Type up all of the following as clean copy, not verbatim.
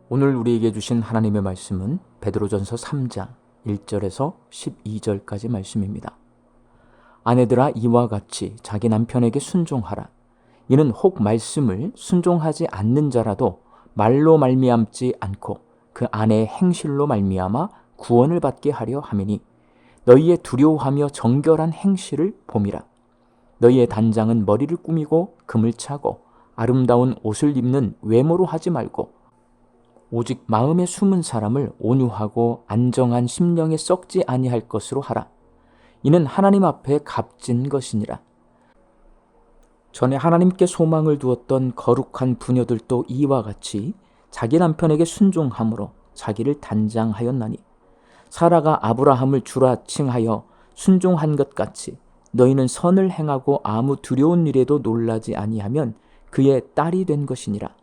오늘 우리에게 주신 하나님의 말씀은 베드로전서 3장 1절에서 12절까지 말씀입니다. 아내들아 이와 같이 자기 남편에게 순종하라. 이는 혹 말씀을 순종하지 않는 자라도 말로 말미암지 않고 그 아내의 행실로 말미암아 구원을 받게 하려 함이니 너희의 두려워하며 정결한 행실을 봄이라. 너희의 단장은 머리를 꾸미고 금을 차고 아름다운 옷을 입는 외모로 하지 말고 오직 마음에 숨은 사람을 온유하고 안정한 심령에 썩지 아니할 것으로 하라. 이는 하나님 앞에 값진 것이니라. 전에 하나님께 소망을 두었던 거룩한 부녀들도 이와 같이 자기 남편에게 순종함으로 자기를 단장하였나니 사라가 아브라함을 주라 칭하여 순종한 것 같이 너희는 선을 행하고 아무 두려운 일에도 놀라지 아니하면 그의 딸이 된 것이니라.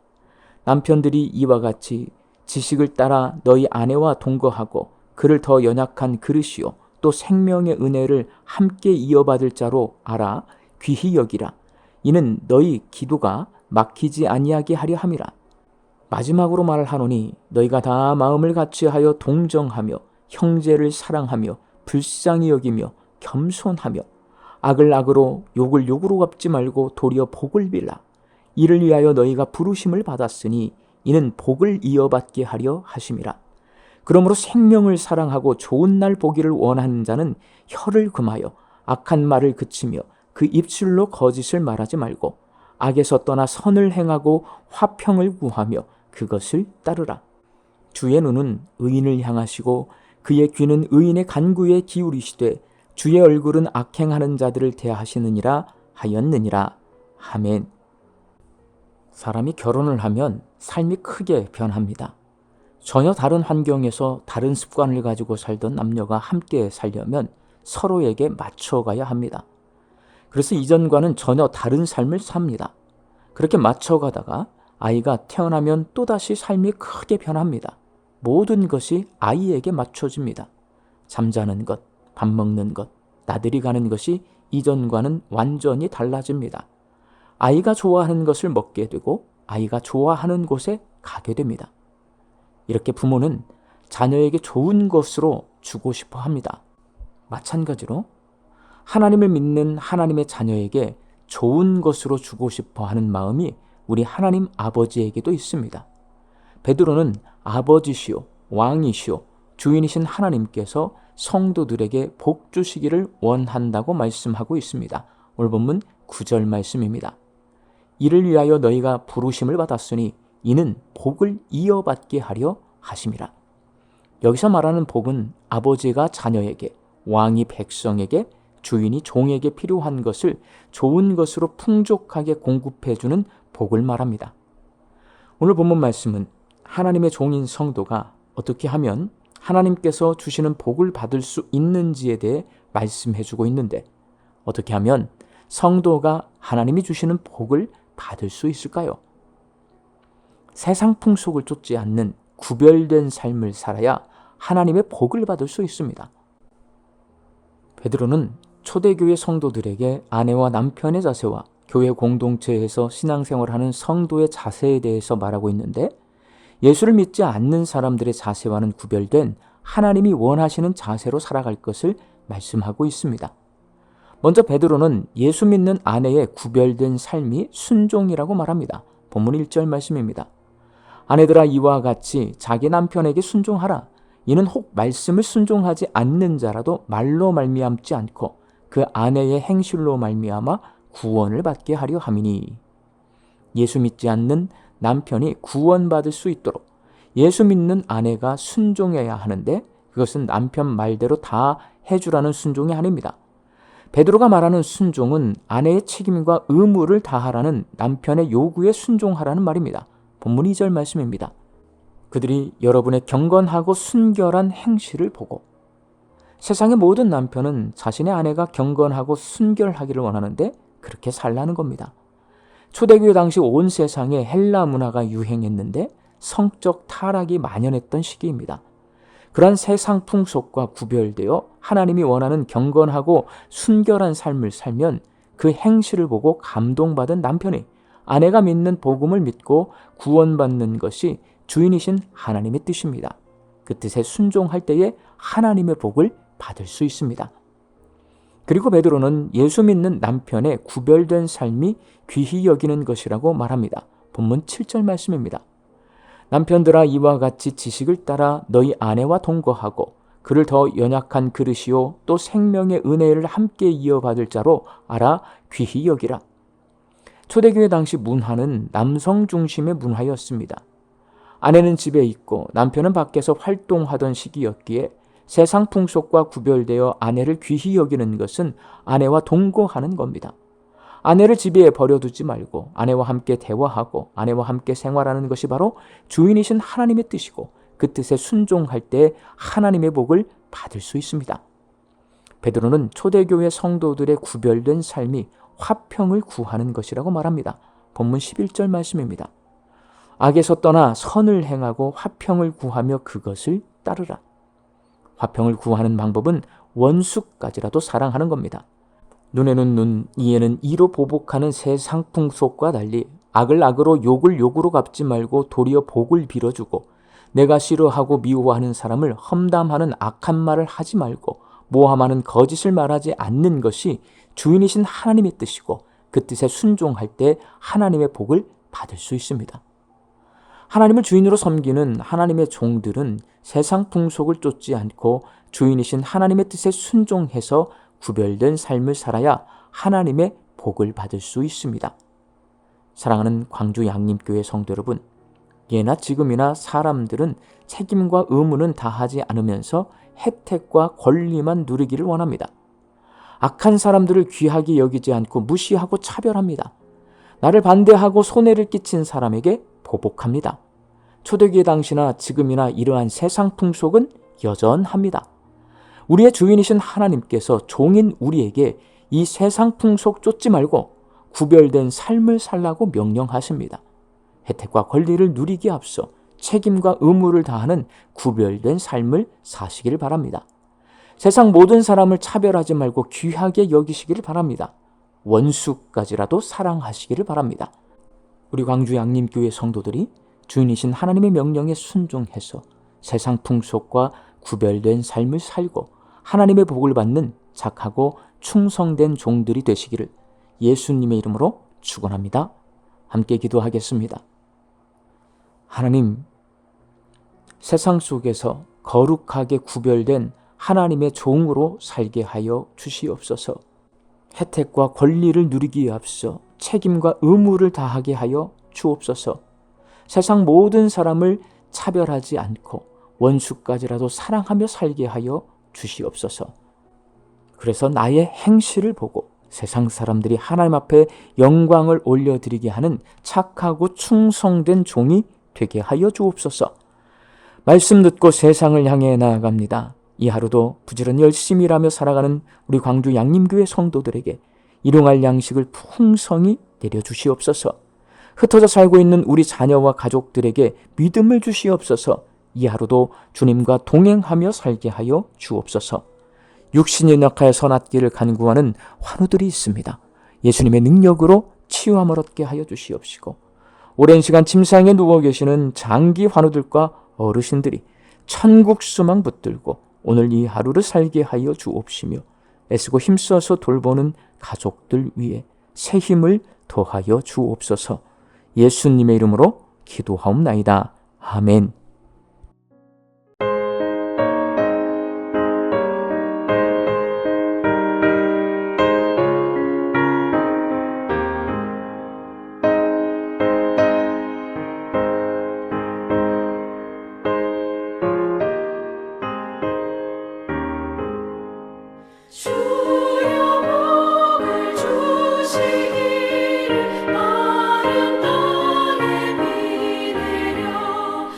남편들이 이와 같이 지식을 따라 너희 아내와 동거하고 그를 더 연약한 그릇이요 또 생명의 은혜를 함께 이어받을 자로 알아 귀히 여기라. 이는 너희 기도가 막히지 아니하게 하려 함이라. 마지막으로 말하노니 너희가 다 마음을 같이하여 동정하며 형제를 사랑하며 불쌍히 여기며 겸손하며 악을 악으로 욕을 욕으로 갚지 말고 도리어 복을 빌라. 이를 위하여 너희가 부르심을 받았으니 이는 복을 이어받게 하려 하심이라. 그러므로 생명을 사랑하고 좋은 날 보기를 원하는 자는 혀를 금하여 악한 말을 그치며 그 입술로 거짓을 말하지 말고 악에서 떠나 선을 행하고 화평을 구하며 그것을 따르라. 주의 눈은 의인을 향하시고 그의 귀는 의인의 간구에 기울이시되 주의 얼굴은 악행하는 자들을 대하시느니라 하였느니라. 아멘. 사람이 결혼을 하면 삶이 크게 변합니다. 전혀 다른 환경에서 다른 습관을 가지고 살던 남녀가 함께 살려면 서로에게 맞춰가야 합니다. 그래서 이전과는 전혀 다른 삶을 삽니다. 그렇게 맞춰가다가 아이가 태어나면 또다시 삶이 크게 변합니다. 모든 것이 아이에게 맞춰집니다. 잠자는 것, 밥 먹는 것, 나들이 가는 것이 이전과는 완전히 달라집니다. 아이가 좋아하는 것을 먹게 되고 아이가 좋아하는 곳에 가게 됩니다. 이렇게 부모는 자녀에게 좋은 것으로 주고 싶어 합니다. 마찬가지로 하나님을 믿는 하나님의 자녀에게 좋은 것으로 주고 싶어 하는 마음이 우리 하나님 아버지에게도 있습니다. 베드로는 아버지시오 왕이시오 주인이신 하나님께서 성도들에게 복 주시기를 원한다고 말씀하고 있습니다. 오늘 본문 9절 말씀입니다. 이를 위하여 너희가 부르심을 받았으니 이는 복을 이어받게 하려 하심이라. 여기서 말하는 복은 아버지가 자녀에게, 왕이 백성에게, 주인이 종에게 필요한 것을 좋은 것으로 풍족하게 공급해주는 복을 말합니다. 오늘 본문 말씀은 하나님의 종인 성도가 어떻게 하면 하나님께서 주시는 복을 받을 수 있는지에 대해 말씀해주고 있는데 어떻게 하면 성도가 하나님이 주시는 복을 받을 수 있을까요? 세상 풍속을 쫓지 않는 구별된 삶을 살아야 하나님의 복을 받을 수 있습니다. 베드로는 초대교회 성도들에게 아내와 남편의 자세와 교회 공동체에서 신앙생활하는 성도의 자세에 대해서 말하고 있는데 예수를 믿지 않는 사람들의 자세와는 구별된 하나님이 원하시는 자세로 살아갈 것을 말씀하고 있습니다. 먼저 베드로는 예수 믿는 아내의 구별된 삶이 순종이라고 말합니다. 본문 1절 말씀입니다. 아내들아 이와 같이 자기 남편에게 순종하라. 이는 혹 말씀을 순종하지 않는 자라도 말로 말미암지 않고 그 아내의 행실로 말미암아 구원을 받게 하려 함이니. 예수 믿지 않는 남편이 구원받을 수 있도록 예수 믿는 아내가 순종해야 하는데 그것은 남편 말대로 다 해주라는 순종이 아닙니다. 베드로가 말하는 순종은 아내의 책임과 의무를 다하라는 남편의 요구에 순종하라는 말입니다. 본문 2절 말씀입니다. 그들이 여러분의 경건하고 순결한 행실을 보고 세상의 모든 남편은 자신의 아내가 경건하고 순결하기를 원하는데 그렇게 살라는 겁니다. 초대교회 당시 온 세상에 헬라 문화가 유행했는데 성적 타락이 만연했던 시기입니다. 그러한 세상 풍속과 구별되어 하나님이 원하는 경건하고 순결한 삶을 살면 그 행실을 보고 감동받은 남편이 아내가 믿는 복음을 믿고 구원받는 것이 주인이신 하나님의 뜻입니다. 그 뜻에 순종할 때에 하나님의 복을 받을 수 있습니다. 그리고 베드로는 예수 믿는 남편의 구별된 삶이 귀히 여기는 것이라고 말합니다. 본문 7절 말씀입니다. 남편들아 이와 같이 지식을 따라 너희 아내와 동거하고 그를 더 연약한 그릇이요 또 생명의 은혜를 함께 이어받을 자로 알아 귀히 여기라. 초대교회 당시 문화는 남성 중심의 문화였습니다. 아내는 집에 있고 남편은 밖에서 활동하던 시기였기에 세상 풍속과 구별되어 아내를 귀히 여기는 것은 아내와 동거하는 겁니다. 아내를 집에 버려두지 말고 아내와 함께 대화하고 아내와 함께 생활하는 것이 바로 주인이신 하나님의 뜻이고 그 뜻에 순종할 때 하나님의 복을 받을 수 있습니다. 베드로는 초대교회 성도들의 구별된 삶이 화평을 구하는 것이라고 말합니다. 본문 11절 말씀입니다. 악에서 떠나 선을 행하고 화평을 구하며 그것을 따르라. 화평을 구하는 방법은 원수까지라도 사랑하는 겁니다. 눈에는 눈, 이에는 이로 보복하는 세상 풍속과 달리 악을 악으로 욕을 욕으로 갚지 말고 도리어 복을 빌어주고 내가 싫어하고 미워하는 사람을 험담하는 악한 말을 하지 말고 모함하는 거짓을 말하지 않는 것이 주인이신 하나님의 뜻이고 그 뜻에 순종할 때 하나님의 복을 받을 수 있습니다. 하나님을 주인으로 섬기는 하나님의 종들은 세상 풍속을 쫓지 않고 주인이신 하나님의 뜻에 순종해서 구별된 삶을 살아야 하나님의 복을 받을 수 있습니다. 사랑하는 광주 양림교회 성도 여러분, 예나 지금이나 사람들은 책임과 의무는 다하지 않으면서 혜택과 권리만 누리기를 원합니다. 악한 사람들을 귀하게 여기지 않고 무시하고 차별합니다. 나를 반대하고 손해를 끼친 사람에게 보복합니다. 초대교회 당시나 지금이나 이러한 세상 풍속은 여전합니다. 우리의 주인이신 하나님께서 종인 우리에게 이 세상 풍속 쫓지 말고 구별된 삶을 살라고 명령하십니다. 혜택과 권리를 누리기에 앞서 책임과 의무를 다하는 구별된 삶을 사시기를 바랍니다. 세상 모든 사람을 차별하지 말고 귀하게 여기시기를 바랍니다. 원수까지라도 사랑하시기를 바랍니다. 우리 광주 양림교회 성도들이 주인이신 하나님의 명령에 순종해서 세상 풍속과 구별된 삶을 살고 하나님의 복을 받는 착하고 충성된 종들이 되시기를 예수님의 이름으로 축원합니다. 함께 기도하겠습니다. 하나님, 세상 속에서 거룩하게 구별된 하나님의 종으로 살게 하여 주시옵소서. 혜택과 권리를 누리기에 앞서 책임과 의무를 다하게 하여 주옵소서. 세상 모든 사람을 차별하지 않고 원수까지라도 사랑하며 살게 하여 주시옵소서. 그래서 나의 행실을 보고 세상 사람들이 하나님 앞에 영광을 올려드리게 하는 착하고 충성된 종이 되게 하여 주옵소서. 말씀 듣고 세상을 향해 나아갑니다. 이 하루도 부지런히 열심히 일하며 살아가는 우리 광주 양림교회 성도들에게 일용할 양식을 풍성히 내려주시옵소서. 흩어져 살고 있는 우리 자녀와 가족들에게 믿음을 주시옵소서. 이 하루도 주님과 동행하며 살게 하여 주옵소서. 육신이 연약하여 선악기를 간구하는 환우들이 있습니다. 예수님의 능력으로 치유함을 얻게 하여 주시옵시고 오랜 시간 침상에 누워 계시는 장기 환우들과 어르신들이 천국 소망 붙들고 오늘 이 하루를 살게 하여 주옵시며 애쓰고 힘써서 돌보는 가족들 위에 새 힘을 더하여 주옵소서. 예수님의 이름으로 기도하옵나이다. 아멘. 주여 복을 주시기를 마른 땅에 비 내려